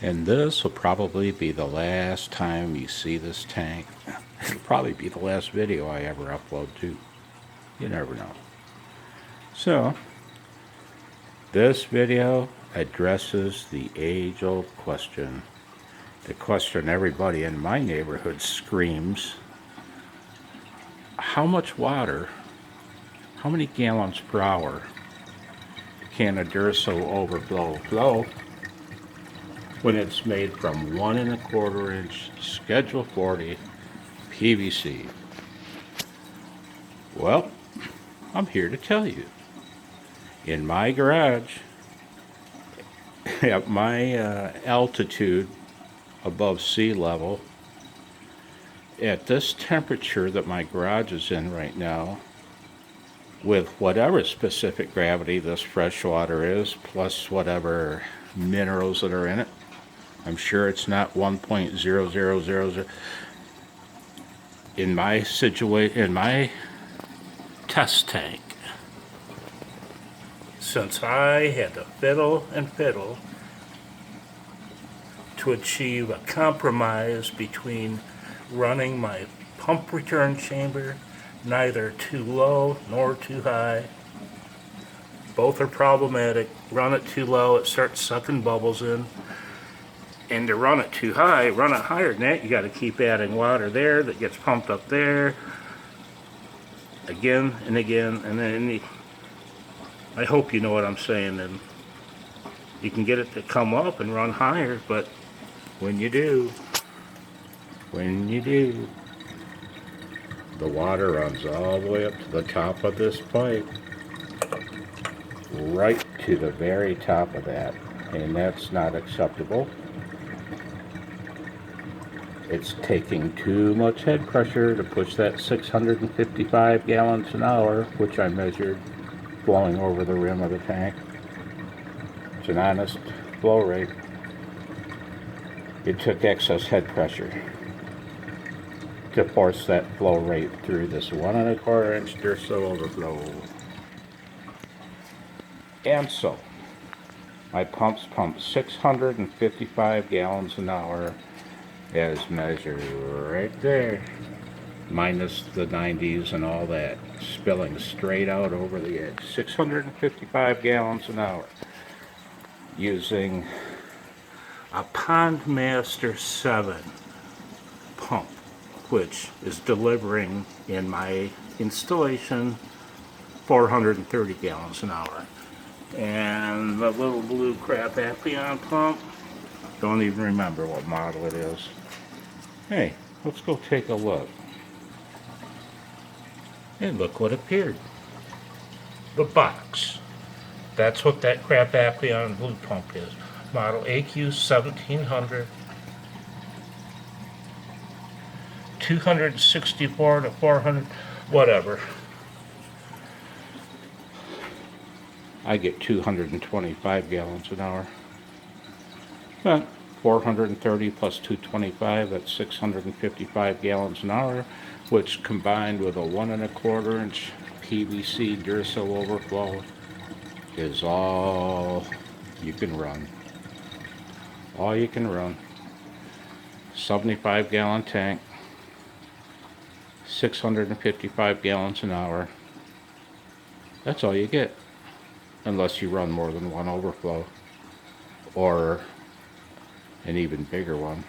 And this will probably be the last time you see this tank. It'll probably be the last video I ever upload too. You never know. So, this video addresses the age-old question. The question everybody in my neighborhood screams: how much water, how many gallons per hour can a Durso Overflow flow when it's made from 1 1/4 inch Schedule 40 PVC? Well, I'm here to tell you. In my garage, at my altitude above sea level, at this temperature that my garage is in right now, with whatever specific gravity this fresh water is, plus whatever minerals that are in it, I'm sure it's not 1.0000. In my situation, in my test tank, since I had to fiddle and fiddle to achieve a compromise between running my pump return chamber neither too low nor too high. Both are problematic. Run it too low, it starts sucking bubbles in. And to run it too high, run it higher than that, you got to keep adding water there that gets pumped up there again and again, and then I hope you know what I'm saying. And you can get it to come up and run higher, but when you do, the water runs all the way up to the top of this pipe, right to the very top of that, and that's not acceptable. It's taking too much head pressure to push that 655 gallons an hour, which I measured flowing over the rim of the tank. It's an honest flow rate. It took excess head pressure to force that flow rate through this 1 1/4 inch Durso Overflow. And so, my pumps pump 655 gallons an hour as measured right there, minus the 90s and all that, spilling straight out over the edge. 655 gallons an hour using a Pondmaster 7 pump, which is delivering in my installation 430 gallons an hour. And the little blue crap Apion pump, don't even remember what model it is. Hey, let's go take a look. And look what appeared. The box. That's what that crap Apion blue pump is. Model AQ 1700. 264 to 400, whatever. I get 225 gallons an hour. But 430 plus 225, that's 655 gallons an hour, which combined with a 1 1/4 inch PVC Durso Overflow is all you can run. All you can run. 75 gallon tank, 655 gallons an hour. That's all you get, unless you run more than one overflow, or an even bigger one.